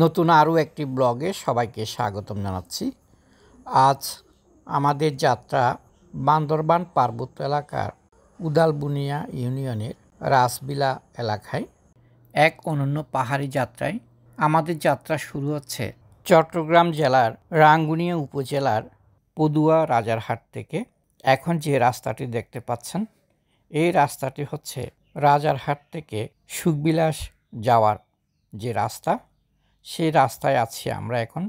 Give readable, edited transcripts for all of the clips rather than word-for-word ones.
নতুন আরও একটি ব্লগে সবাইকে স্বাগতম জানাচ্ছি। আজ আমাদের যাত্রা বান্দরবান পার্বত্য এলাকার উদালবুনিয়া ইউনিয়নের রাসবিলা এলাকায় এক অনন্য পাহাড়ি যাত্রায়। আমাদের যাত্রা শুরু হচ্ছে চট্টগ্রাম জেলার রাঙ্গুনিয়া উপজেলার পদুয়া রাজারহাট থেকে। এখন যে রাস্তাটি দেখতে পাচ্ছেন এই রাস্তাটি হচ্ছে রাজারহাট থেকে সুখবিলাস যাওয়ার যে রাস্তা, সেই রাস্তায় আছি আমরা এখন।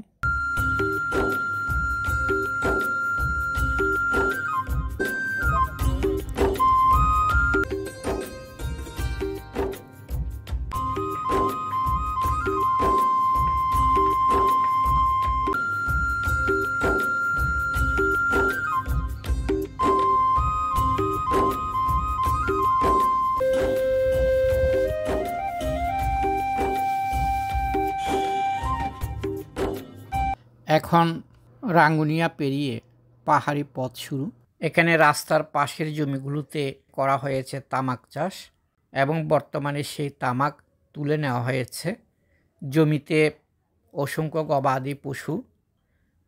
এখন রাঙ্গুনিয়া পেরিয়ে পাহাড়ি পথ শুরু। এখানে রাস্তার পাশের জমিগুলোতে করা হয়েছে তামাক চাষ এবং বর্তমানে সেই তামাক তুলে নেওয়া হয়েছে। জমিতে অসংখ্য গবাদি পশু,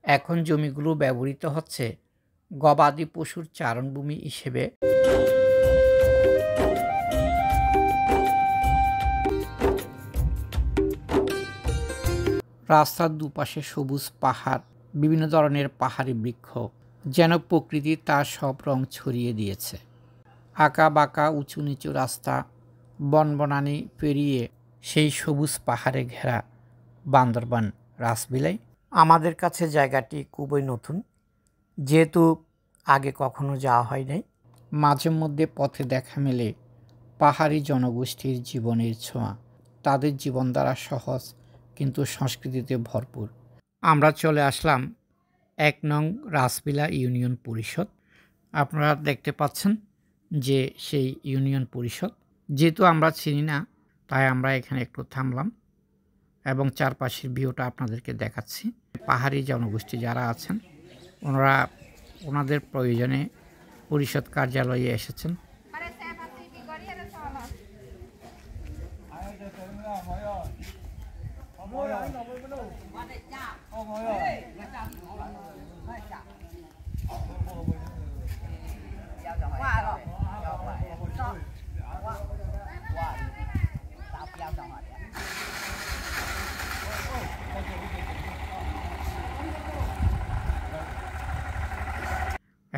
এখন জমিগুলো ব্যবহৃত হচ্ছে গবাদি পশুর চারণভূমি হিসেবে। রাস্তার দুপাশে সবুজ পাহাড়, বিভিন্ন ধরনের পাহাড়ি বৃক্ষ, যেন প্রকৃতি তার সব রং ছড়িয়ে দিয়েছে। আঁকা বাঁকা উঁচু নিচু রাস্তা, বনবনানি পেরিয়ে সেই সবুজ পাহাড়ে ঘেরা বান্দরবান রাসবিলাই। আমাদের কাছে জায়গাটি খুবই নতুন, যেহেতু আগে কখনো যাওয়া হয় নাই। মাঝে মধ্যে পথে দেখা মেলে পাহাড়ি জনগোষ্ঠীর জীবনের ছোঁয়া, তাদের জীবনধারা সহজ কিন্তু সংস্কৃতিতে ভরপুর। আমরা চলে আসলাম ১ নং রাসবিলা ইউনিয়ন পরিষদ। আপনারা দেখতে পাচ্ছেন যে সেই ইউনিয়ন পরিষদ। যেহেতু আমরা চিনি না, তাই আমরা এখানে একটু থামলাম এবং চারপাশের ভিউটা আপনাদেরকে দেখাচ্ছি। পাহাড়ি জনগোষ্ঠী যারা আছেন ওনারা ওনাদের প্রয়োজনে পরিষদ কার্যালয়ে এসেছেন।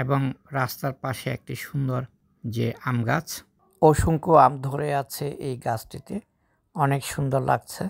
এবং রাস্তার পাশে একটি সুন্দর যে আম গাছ, অসংখ্য আম ধরে আছে এই গাছটিতে, অনেক সুন্দর লাগছে।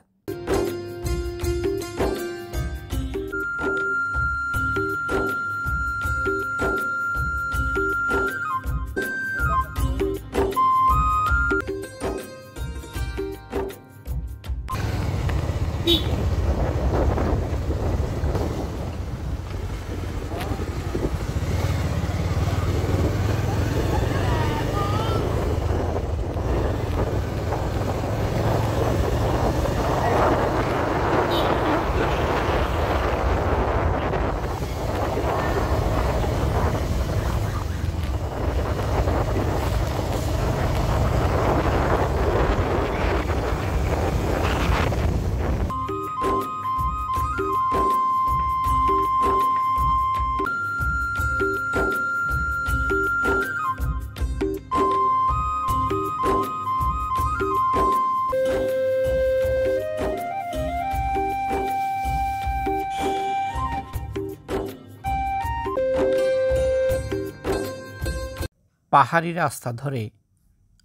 পাহাড়ি রাস্তা ধরে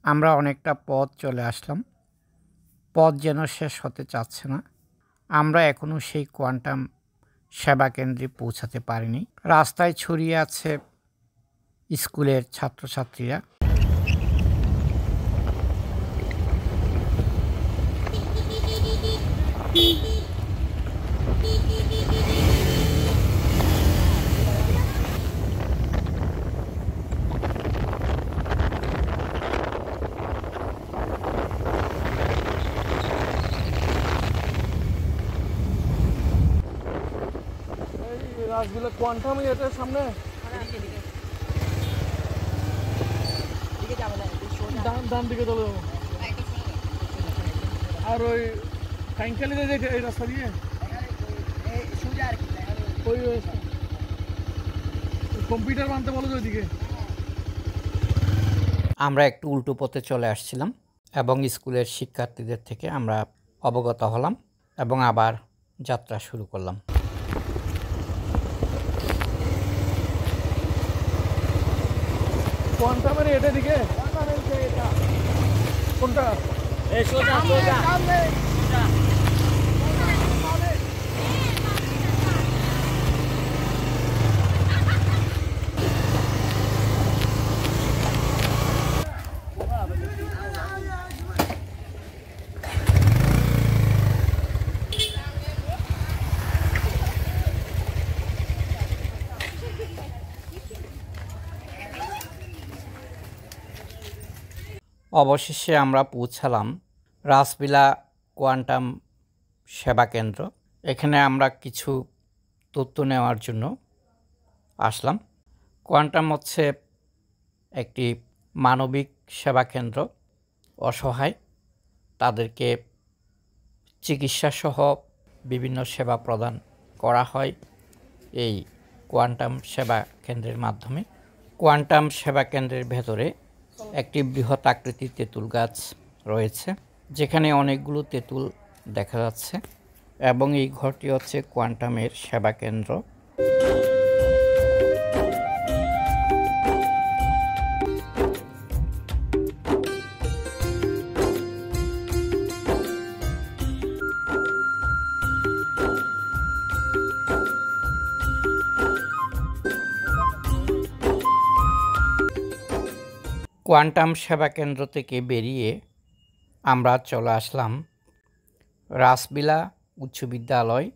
আমরা অনেকটা পথ চলে আসলাম। পথ যেন শেষ হতে চাচ্ছে না। আমরা এখনও সেই কোয়ান্টাম সেবা কেন্দ্রে পৌঁছাতে পারিনি। রাস্তায় ছড়িয়ে আছে স্কুলের ছাত্রছাত্রীরা। রাসবিলা কোয়ান্টাম এটার সামনে ডান দিকে চলে যাবো। আর ওই সাইকেলে দেখে এই রাস্তা দিয়ে ওই কম্পিউটার বানতে বলো তো ওইদিকে। আমরা একটু উল্টো পথে চলে আসছিলাম এবং স্কুলের শিক্ষার্থীদের থেকে আমরা অবগত হলাম এবং আবার যাত্রা শুরু করলাম। কোয়ান্টামের এটা দিকে কোনটা? অবশেষে আমরা পৌঁছালাম রাসবিলা কোয়ান্টাম সেবা কেন্দ্র। এখানে আমরা কিছু তথ্য নেওয়ার জন্য আসলাম। কোয়ান্টাম হচ্ছে একটি মানবিক সেবা কেন্দ্র। অসহায় তাদেরকে চিকিৎসাসহ বিভিন্ন সেবা প্রদান করা হয় এই কোয়ান্টাম সেবা কেন্দ্রের মাধ্যমে। কোয়ান্টাম সেবা কেন্দ্রের ভেতরে একটি বৃহৎ আকৃতির তেঁতুল গাছ রয়েছে, যেখানে অনেকগুলো তেঁতুল দেখা যাচ্ছে এবং এই ঘরটি হচ্ছে কোয়ান্টামের সেবা কেন্দ্র। কোয়ান্টাম সেবা কেন্দ্র থেকে বেরিয়ে আমরা চলে আসলাম রাসবিলা উচ্চ বিদ্যালয়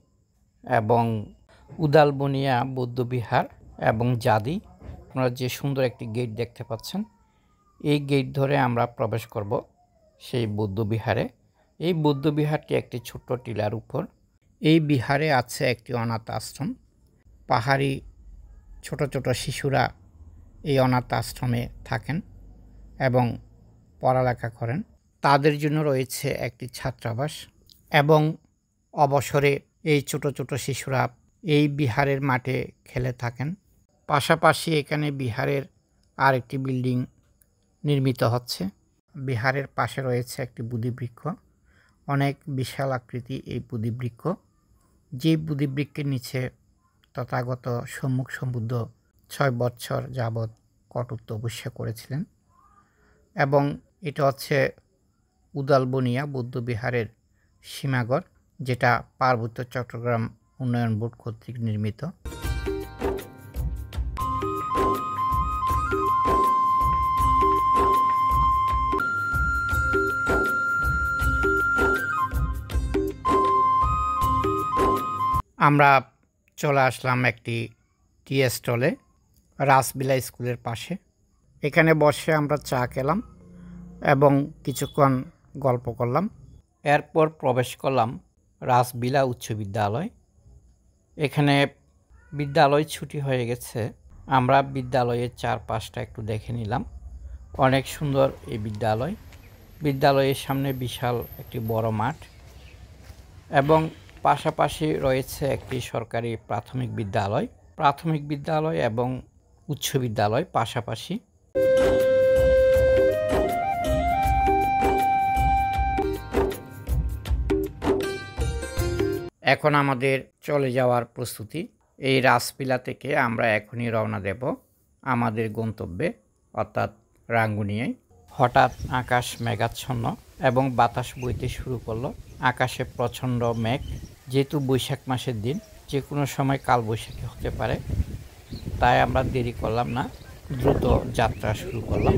এবং উদালবনিয়া বৌদ্ধবিহার এবং জাদি। আপনারা যে সুন্দর একটি গেট দেখতে পাচ্ছেন, এই গেট ধরে আমরা প্রবেশ করব সেই বৌদ্ধবিহারে। এই বৌদ্ধবিহারটি একটি ছোট্ট টিলার উপর। এই বিহারে আছে একটি অনাথ আশ্রম। পাহাড়ি ছোট ছোট শিশুরা এই অনাথ আশ্রমে থাকেন এবং পড়ালেখা করেন। তাদের জন্য রয়েছে একটি ছাত্রাবাস এবং অবসরে এই ছোট ছোট শিশুরা এই বিহারের মাঠে খেলে থাকেন। পাশাপাশি এখানে বিহারের আরেকটি বিল্ডিং নির্মিত হচ্ছে। বিহারের পাশে রয়েছে একটি বোধিবৃক্ষ, অনেক বিশাল আকৃতি এই বোধিবৃক্ষ। যে বোধিবৃক্ষের নিচে তথাগত সম্মুখ সম্বুদ্ধ 6 বৎসর যাবৎ কঠোর তপস্যা করেছিলেন এবং এটা হচ্ছে উদালবনিয়া বৌদ্ধবিহারের সীমাগর, যেটা পার্বত্য চট্টগ্রাম উন্নয়ন বোর্ড কর্তৃক নির্মিত। আমরা চলে আসলাম একটি টি স্টলে রাসবিলা স্কুলের পাশে। এখানে বসে আমরা চা খেলাম এবং কিছুক্ষণ গল্প করলাম। এরপর প্রবেশ করলাম রাসবিলা উচ্চ বিদ্যালয়। এখানে বিদ্যালয় ছুটি হয়ে গেছে। আমরা বিদ্যালয়ের চারপাশটা একটু দেখে নিলাম। অনেক সুন্দর এই বিদ্যালয়। বিদ্যালয়ের সামনে বিশাল একটি বড় মাঠ এবং পাশাপাশি রয়েছে একটি সরকারি প্রাথমিক বিদ্যালয় এবং উচ্চ বিদ্যালয় পাশাপাশি। এখন আমাদের চলে যাওয়ার প্রস্তুতি। এই রাসবিলা থেকে আমরা এখনই রওনা দেব আমাদের গন্তব্যে অর্থাৎ রাঙ্গুনিয়ায়। হঠাৎ আকাশ মেঘাচ্ছন্ন এবং বাতাস বইতে শুরু করলো। আকাশে প্রচণ্ড মেঘ। যেহেতু বৈশাখ মাসের দিন, যে কোনো সময় কালবৈশাখী হতে পারে, তাই আমরা দেরি করলাম না, দ্রুত যাত্রা শুরু করলাম।